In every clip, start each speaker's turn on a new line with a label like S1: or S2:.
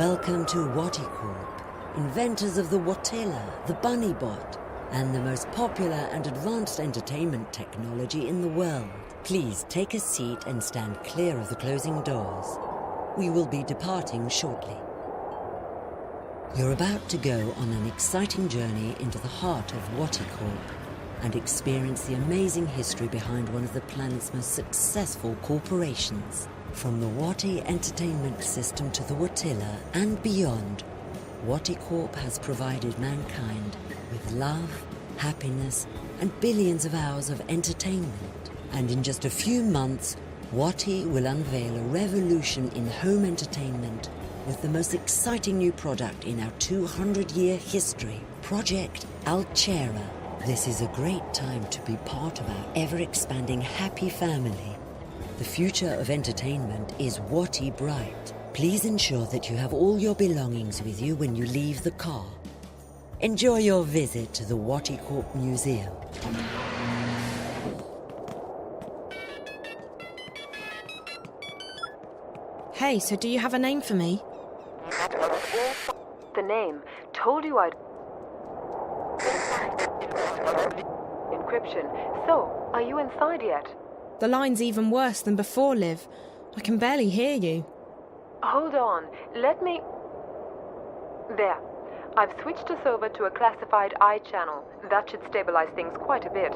S1: Welcome to Corp, inventors of the Watilla, the Bunny Bot, and the most popular and advanced entertainment technology in the world. Please take a seat and stand clear of the closing doors. We will be departing shortly. You're about to go on an exciting journey into the heart of Corp and experience the amazing history behind one of the planet's most successful corporations. From the Wati entertainment system to the Watilla and beyond, Corp has provided mankind with love, happiness, and billions of hours of entertainment. And in just a few months, Wati will unveil a revolution in home entertainment with the most exciting new product in our 200-year history, Project Altera. This is a great time to be part of our ever-expanding happy family. The future of entertainment is Wati bright. Please ensure that you have all your belongings with you when you leave the car. Enjoy your visit to the Corp Museum.
S2: Hey, so do you have a name for me?
S3: The name. Told you I'd... Encryption. So, are you inside yet?
S2: The line's even worse than before, Liv. I can barely hear you.
S3: Hold on. Let me... There. I've switched us over to a classified eye channel. That should stabilize things quite a bit.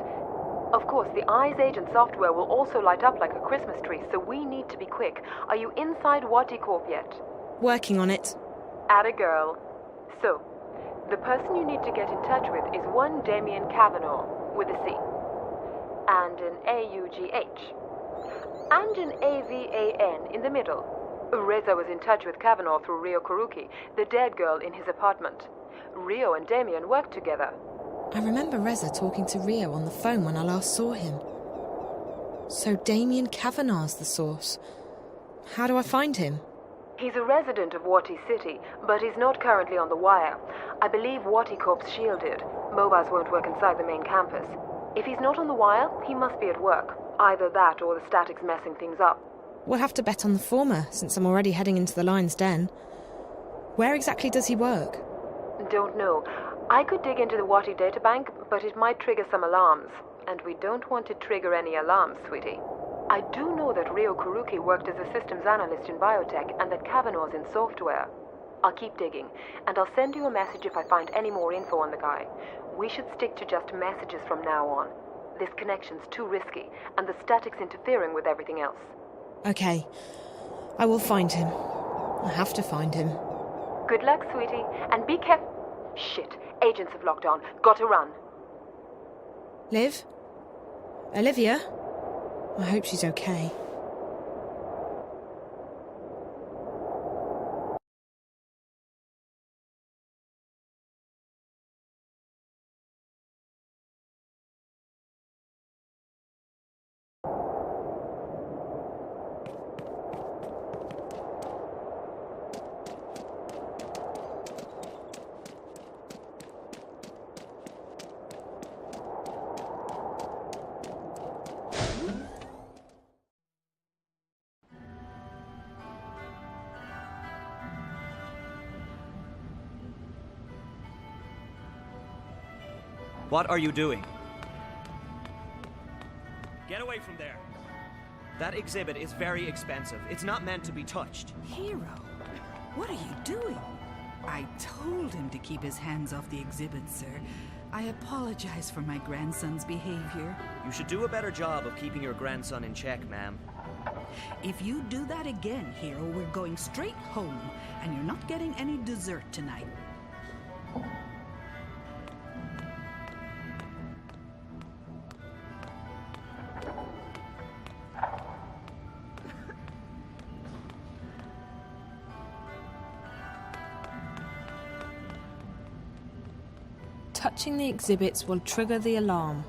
S3: Of course, the Eyes Agent software will also light up like a Christmas tree, so we need to be quick. Are you inside Corp yet?
S2: Working on it.
S3: Atta girl. So, the person you need to get in touch with is one Damien Kavanaugh, with a C. And an A-U-G-H. And an A-V-A-N in the middle. Reza was in touch with Kavanaugh through Rio Kuruki, the dead girl in his apartment. Rio and Damien worked together.
S2: I remember Reza talking to Rio on the phone when I last saw him. So Damien Kavanaugh's the source. How do I find him?
S3: He's a resident of Wati City, but he's not currently on the wire. I believe Wati Corp's shielded. Mobiles won't work inside the main campus. If he's not on the wire, he must be at work. Either that or the static's messing things up.
S2: We'll have to bet on the former, since I'm already heading into the lion's den. Where exactly does he work?
S3: Don't know. I could dig into the Wati databank, but it might trigger some alarms. And we don't want to trigger any alarms, sweetie. I do know that Rio Kuruki worked as a systems analyst in biotech and that Kavanaugh's in software. I'll keep digging, and I'll send you a message if I find any more info on the guy. We should stick to just messages from now on. This connection's too risky, and the static's interfering with everything else.
S2: Okay. I will find him. I have to find him.
S3: Good luck, sweetie, and be careful. Shit, agents have locked on. Got to run.
S2: Liv? Olivia? I hope she's okay.
S4: What are you doing? Get away from there. That exhibit is very expensive. It's not meant to be touched.
S5: Hero, what are you doing? I told him to keep his hands off the exhibit, sir. I apologize for my grandson's behavior.
S4: You should do a better job of keeping your grandson in check, ma'am.
S5: If you do that again, Hero, we're going straight home, and you're not getting any dessert tonight.
S2: Touching the exhibits will trigger the alarm.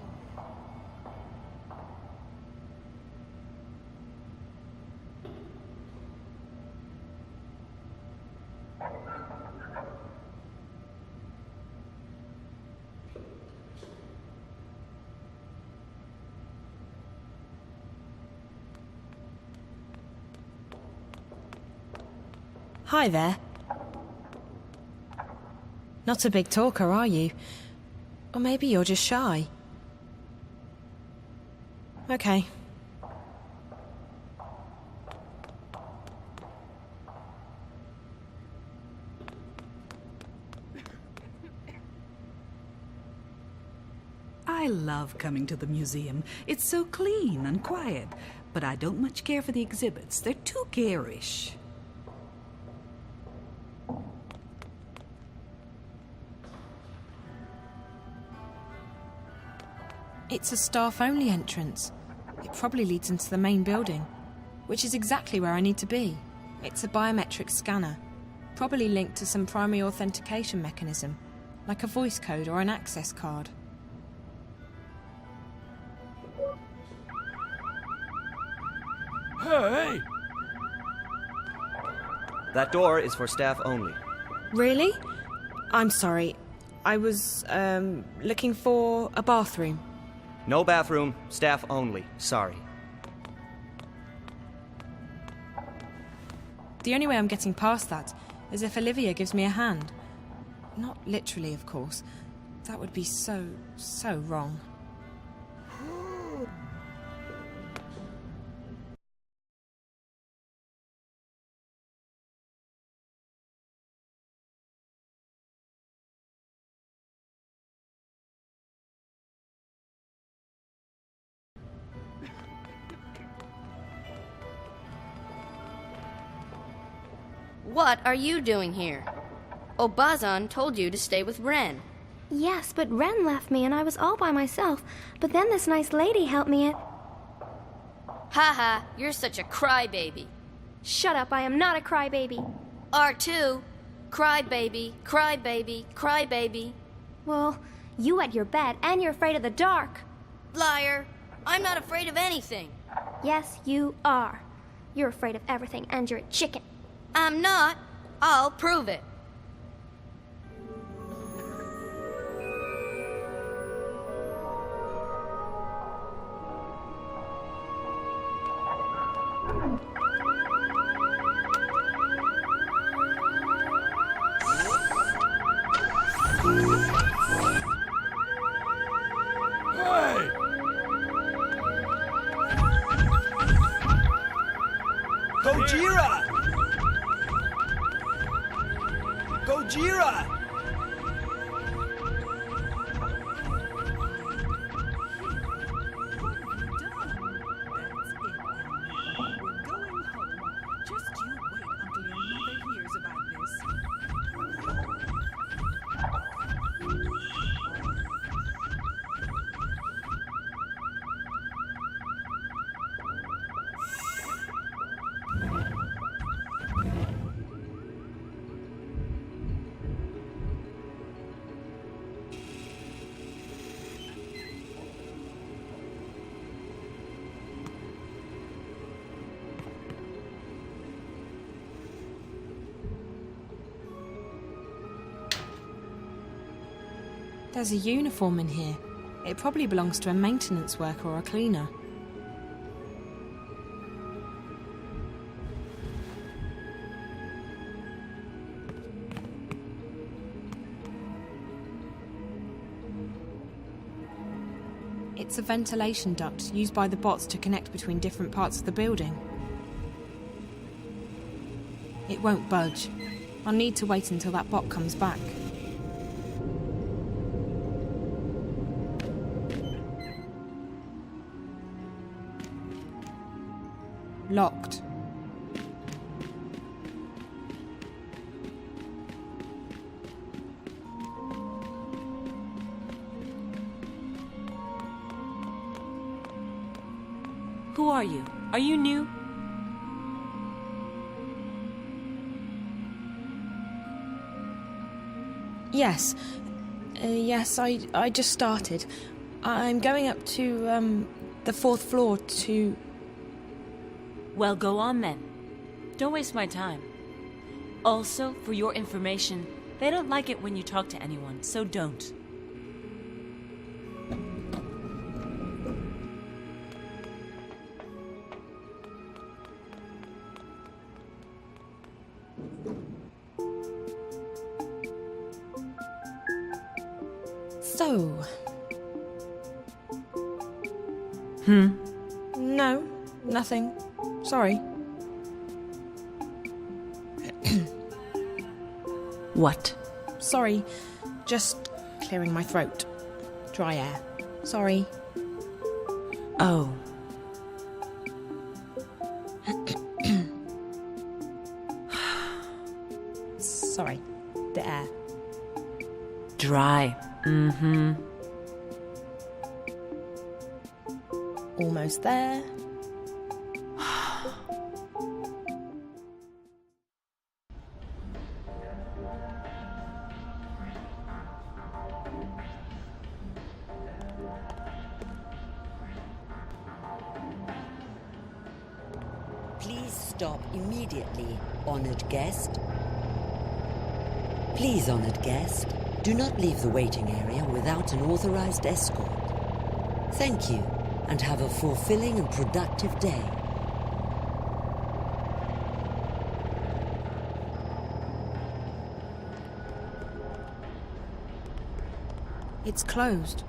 S6: Hi there.
S2: Not a big talker, are you? Or maybe you're just shy. Okay.
S5: I love coming to the museum. It's so clean and quiet. But I don't much care for the exhibits. They're too garish.
S2: It's a staff-only entrance. It probably leads into the main building, which is exactly where I need to be. It's a biometric scanner, probably linked to some primary authentication mechanism, like a voice code or an access card.
S6: Hey!
S4: That door is for staff only.
S2: Really? I'm sorry. I was, looking for a bathroom.
S4: No bathroom, staff only. Sorry.
S2: The only way I'm getting past that is if Olivia gives me a hand. Not literally, of course. That would be so wrong.
S7: What are you doing here? Obazan told you to stay with Ren.
S8: Yes, but Ren left me and I was all by myself. But then this nice lady helped me.
S7: Haha, you're such a crybaby.
S8: Shut up, I am not a crybaby.
S7: R2, crybaby, crybaby, crybaby.
S8: Well, you wet your bed and you're afraid of the dark.
S7: Liar, I'm not afraid of anything.
S8: Yes, you are. You're afraid of everything and you're a chicken.
S7: I'm not. I'll prove it.
S6: Hey!
S4: Gojira! Gojira!
S2: There's a uniform in here. It probably belongs to a maintenance worker or a cleaner. It's a ventilation duct used by the bots to connect between different parts of the building. It won't budge. I'll need to wait until that bot comes back. Locked.
S9: Who are you? Are you new?
S2: Yes. Yes, I just started. I'm going up to, the 4th floor to...
S9: Well, go on then. Don't waste my time. Also, for your information, they don't like it when you talk to anyone, so don't.
S2: So... No, nothing. Sorry.
S9: What?
S2: Sorry. Just clearing my throat. Dry air. Sorry.
S9: Oh.
S2: Sorry. The air.
S9: Dry. Mm-hmm.
S2: Almost there.
S1: Please stop immediately, honored guest. Please, honored guest, do not leave the waiting area without an authorized escort. Thank you, and have a fulfilling and productive day.
S2: It's closed.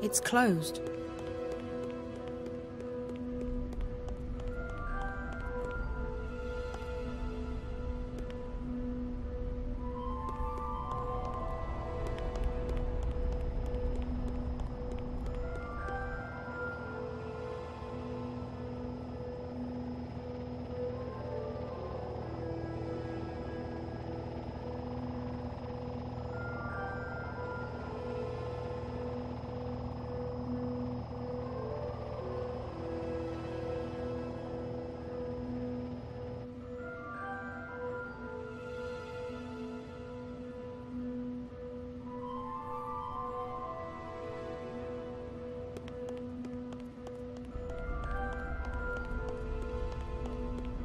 S2: It's closed.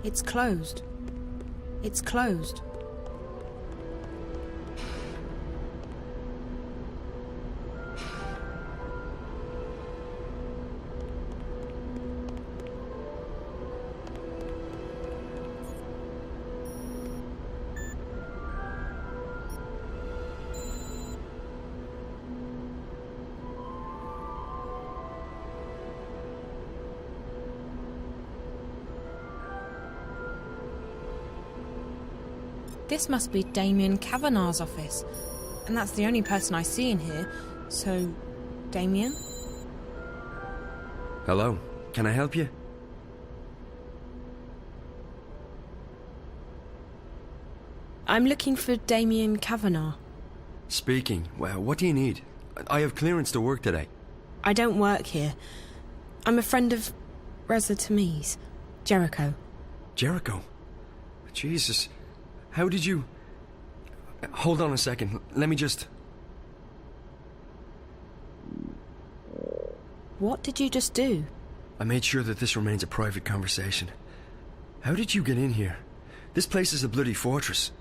S2: It's closed. It's closed. This must be Damien Kavanagh's office, and that's the only person I see in here. So, Damien?
S6: Hello, can I help you?
S2: I'm looking for Damien Kavanagh.
S6: Speaking. Well, what do you need? I have clearance to work today.
S2: I don't work here. I'm a friend of Reza Tamiz, Jericho.
S6: Jericho? Jesus. How did you... Hold on a second. Let me just...
S2: What did you just do?
S6: I made sure that this remains a private conversation. How did you get in here? This place is a bloody fortress.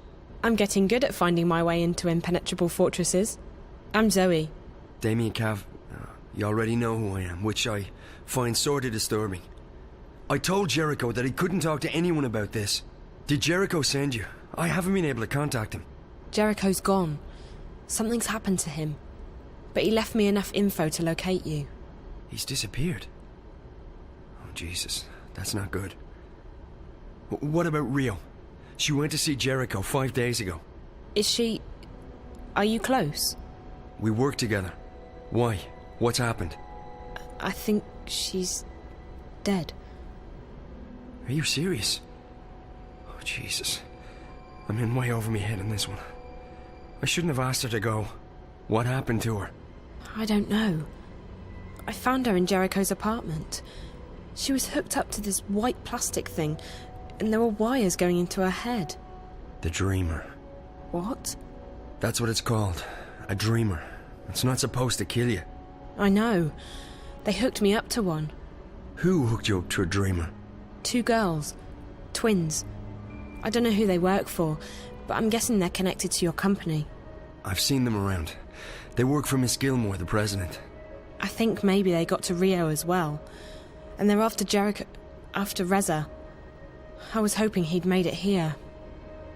S2: I'm getting good at finding my way into impenetrable fortresses. I'm Zoe.
S6: Damien Cav... you already know who I am, which I find sorta disturbing. I told Jericho that he couldn't talk to anyone about this. Did Jericho send you? I haven't been able to contact him.
S2: Jericho's gone. Something's happened to him. But he left me enough info to locate you.
S6: He's disappeared. Oh, Jesus. That's not good. What about Rio? She went to see Jericho 5 days ago.
S2: Is she... Are you close?
S6: We work together. Why? What's happened?
S2: I think she's... dead.
S6: Are you serious? Oh, Jesus. I'm in way over my head on this one. I shouldn't have asked her to go. What happened to her?
S2: I don't know. I found her in Jericho's apartment. She was hooked up to this white plastic thing, and there were wires going into her head.
S6: The dreamer.
S2: What?
S6: That's what it's called. A dreamer. It's not supposed to kill you.
S2: I know. They hooked me up to one.
S6: Who hooked you up to a dreamer?
S2: 2 girls. Twins. I don't know who they work for, but I'm guessing they're connected to your company.
S6: I've seen them around. They work for Miss Gilmore, the president.
S2: I think maybe they got to Rio as well. And they're after Jericho... after Reza. I was hoping he'd made it here.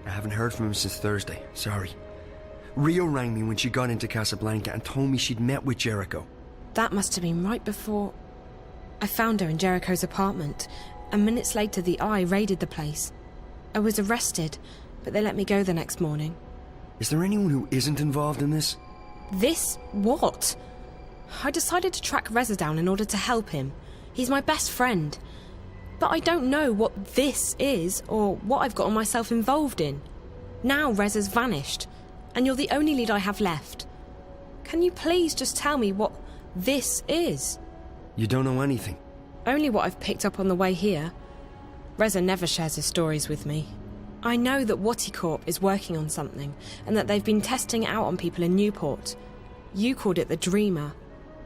S6: I haven't heard from him since Thursday. Sorry. Rio rang me when she got into Casablanca and told me she'd met with Jericho.
S2: That must have been right before... I found her in Jericho's apartment, and minutes later the Eye raided the place. I was arrested, but they let me go the next morning.
S6: Is there anyone who isn't involved in this?
S2: This? What? I decided to track Reza down in order to help him. He's my best friend. But I don't know what this is, or what I've gotten myself involved in. Now Reza's vanished, and you're the only lead I have left. Can you please just tell me what this is?
S6: You don't know anything?
S2: Only what I've picked up on the way here. Reza never shares his stories with me. I know that Wati Corp is working on something, and that they've been testing it out on people in Newport. You called it the Dreamer.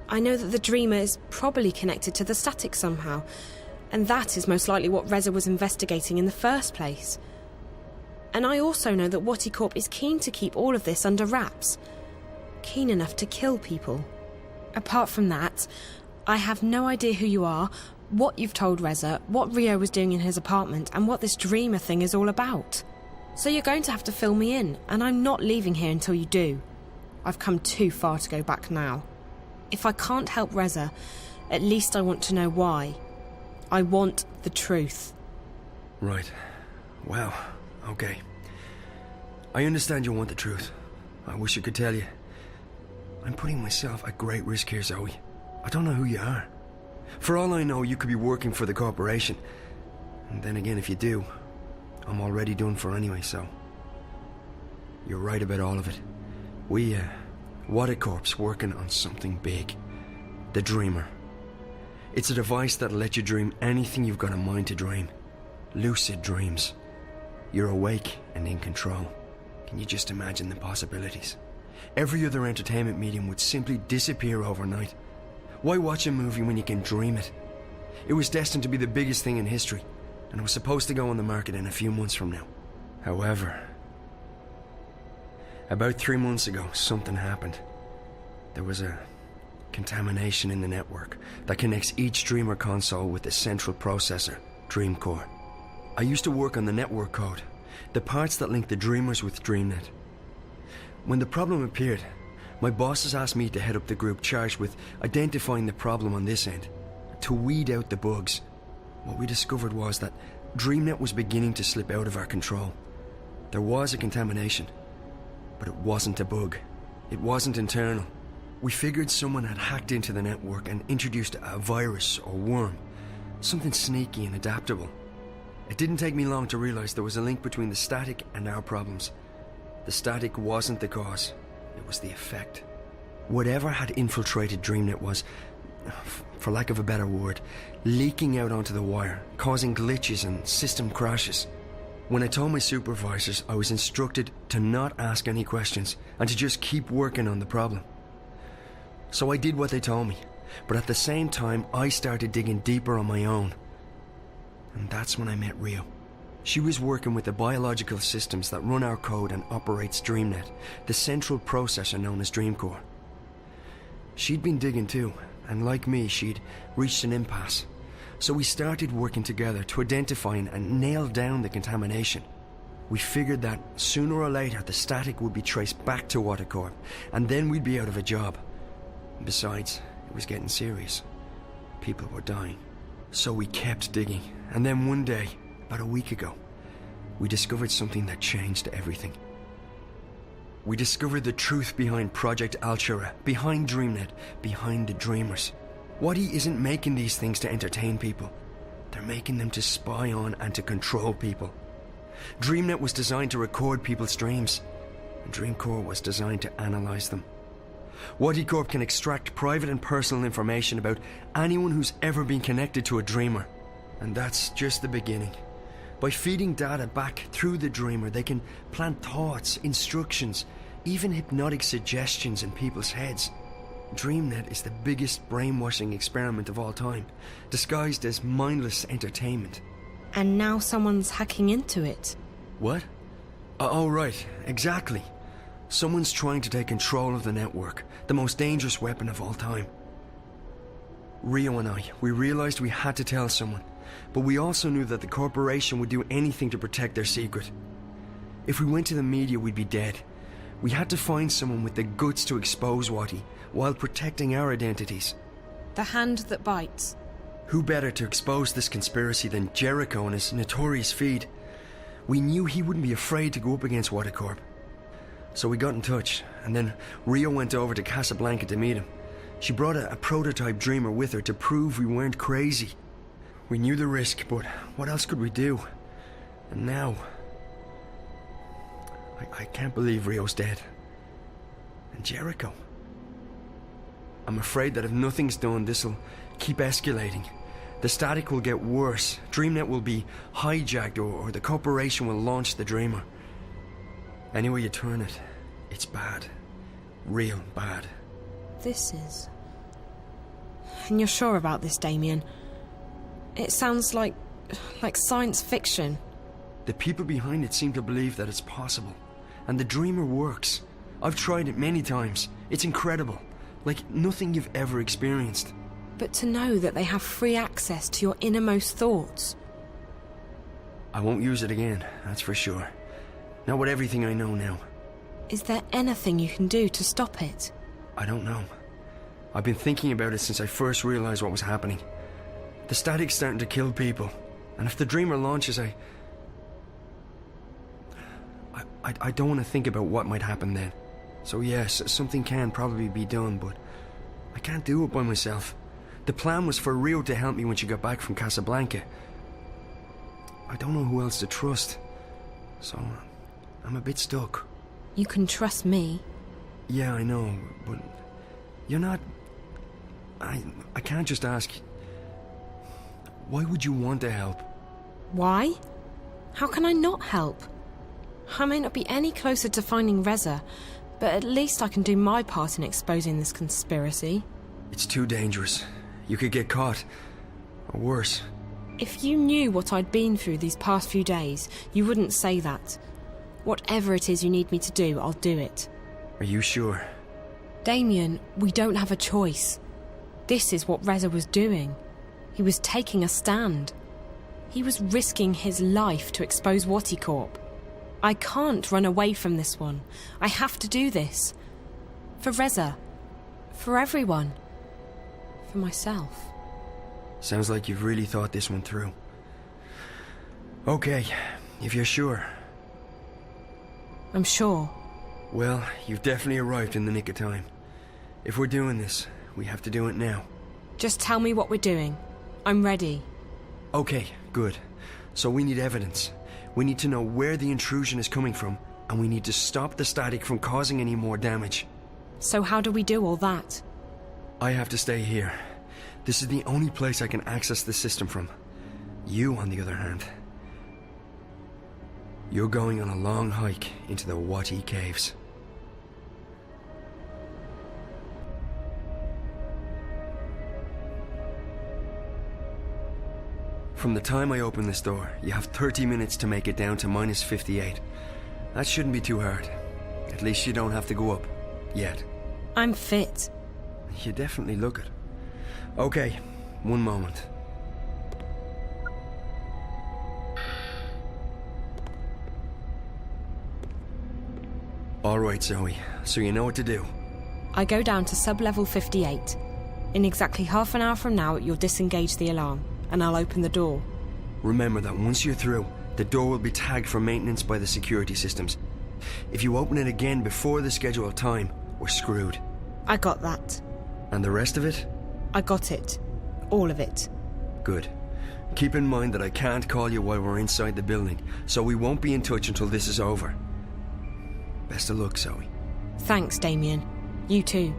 S2: I know that the Dreamer is probably connected to the static somehow, and that is most likely what Reza was investigating in the first place. And I also know that Wati Corp is keen to keep all of this under wraps. Keen enough to kill people. Apart from that, I have no idea who you are, what you've told Reza, what Rio was doing in his apartment, and what this Dreamer thing is all about. So you're going to have to fill me in, and I'm not leaving here until you do. I've come too far to go back now. If I can't help Reza, at least I want to know why. I want the truth.
S6: Right. Well, okay. I understand you want the truth. I wish I could tell you. I'm putting myself at great risk here, Zoe. I don't know who you are. For all I know, you could be working for the corporation. And then again, if you do, I'm already done for anyway, so... You're right about all of it. Waticorp's working on something big. The Dreamer. It's a device that'll let you dream anything you've got a mind to dream. Lucid dreams. You're awake and in control. Can you just imagine the possibilities? Every other entertainment medium would simply disappear overnight. Why watch a movie when you can dream it? It was destined to be the biggest thing in history, and it was supposed to go on the market in a few months from now. However, about 3 months ago, something happened. There was a contamination in the network that connects each Dreamer console with the central processor, Dream Core. I used to work on the network code, the parts that link the Dreamers with DreamNet. When the problem appeared, my bosses asked me to head up the group charged with identifying the problem on this end, to weed out the bugs. What we discovered was that DreamNet was beginning to slip out of our control. There was a contamination, but it wasn't a bug. It wasn't internal. We figured someone had hacked into the network and introduced a virus or worm, something sneaky and adaptable. It didn't take me long to realize there was a link between the static and our problems. The static wasn't the cause. It was the effect. Whatever had infiltrated DreamNet was, for lack of a better word, leaking out onto the wire, causing glitches and system crashes. When I told my supervisors, I was instructed to not ask any questions and to just keep working on the problem. So I did what they told me, but at the same time I started digging deeper on my own. And that's when I met Rio. She was working with the biological systems that run our code and operates DreamNet, the central processor known as DreamCore. She'd been digging too, and like me, she'd reached an impasse. So we started working together to identify and nail down the contamination. We figured that sooner or later the static would be traced back to Waticorp, and then we'd be out of a job. Besides, it was getting serious. People were dying. So we kept digging, and then one day, about a week ago, we discovered something that changed everything. We discovered the truth behind Project Altura, behind DreamNet, behind the Dreamers. Wati isn't making these things to entertain people. They're making them to spy on and to control people. DreamNet was designed to record people's dreams, and DreamCore was designed to analyze them. Waticorp can extract private and personal information about anyone who's ever been connected to a Dreamer. And that's just the beginning. By feeding data back through the Dreamer, they can plant thoughts, instructions, even hypnotic suggestions in people's heads. DreamNet is the biggest brainwashing experiment of all time, disguised as mindless entertainment.
S2: And now someone's hacking into it.
S6: What? Oh, right, exactly. Someone's trying to take control of the network, the most dangerous weapon of all time. Rio and I, we realized we had to tell someone, but we also knew that the corporation would do anything to protect their secret. If we went to the media, we'd be dead. We had to find someone with the guts to expose Watty, while protecting our identities.
S2: The hand that bites.
S6: Who better to expose this conspiracy than Jericho and his notorious feed? We knew he wouldn't be afraid to go up against Watacorp. So we got in touch, and then Rio went over to Casablanca to meet him. She brought a prototype dreamer with her to prove we weren't crazy. We knew the risk, but what else could we do? And now... I can't believe Rio's dead. And Jericho. I'm afraid that if nothing's done, this'll keep escalating. The static will get worse. DreamNet will be hijacked, or the corporation will launch the Dreamer. Any way you turn it, it's bad. Real bad.
S2: This is... And you're sure about this, Damien? It sounds like science fiction.
S6: The people behind it seem to believe that it's possible. And the Dreamer works. I've tried it many times. It's incredible. Like nothing you've ever experienced.
S2: But to know that they have free access to your innermost thoughts...
S6: I won't use it again, that's for sure. Not with everything I know now.
S2: Is there anything you can do to stop it?
S6: I don't know. I've been thinking about it since I first realized what was happening. The static's starting to kill people. And if the Dreamer launches, I don't want to think about what might happen then. So yes, something can probably be done, but I can't do it by myself. The plan was for Rio to help me when she got back from Casablanca. I don't know who else to trust. So I'm a bit stuck.
S2: You can trust me.
S6: Yeah, I know, but you're not... I can't just ask... Why would you want to help?
S2: Why? How can I not help? I may not be any closer to finding Reza, but at least I can do my part in exposing this conspiracy.
S6: It's too dangerous. You could get caught. Or worse.
S2: If you knew what I'd been through these past few days, you wouldn't say that. Whatever it is you need me to do, I'll do it.
S6: Are you sure?
S2: Damien, we don't have a choice. This is what Reza was doing. He was taking a stand. He was risking his life to expose Watacorp. I can't run away from this one. I have to do this. For Reza. For everyone. For myself.
S6: Sounds like you've really thought this one through. Okay, if you're sure.
S2: I'm sure.
S6: Well, you've definitely arrived in the nick of time. If we're doing this, we have to do it now.
S2: Just tell me what we're doing. I'm ready.
S6: Okay, good. So we need evidence. We need to know where the intrusion is coming from, and we need to stop the static from causing any more damage.
S2: So how do we do all that?
S6: I have to stay here. This is the only place I can access the system from. You, on the other hand... You're going on a long hike into the Watty Caves. From the time I open this door, you have 30 minutes to make it down to minus 58. That shouldn't be too hard. At least you don't have to go up. Yet.
S2: I'm fit.
S6: You definitely look it. Okay, one moment. Alright, Zoe. So you know what to do.
S2: I go down to sub-level 58. In exactly half an hour from now, you'll disengage the alarm, and I'll open the door.
S6: Remember that once you're through, the door will be tagged for maintenance by the security systems. If you open it again before the scheduled time, we're screwed.
S2: I got that.
S6: And the rest of it?
S2: I got it. All of it.
S6: Good. Keep in mind that I can't call you while we're inside the building, so we won't be in touch until this is over. Best of luck, Zoe.
S2: Thanks, Damien. You too.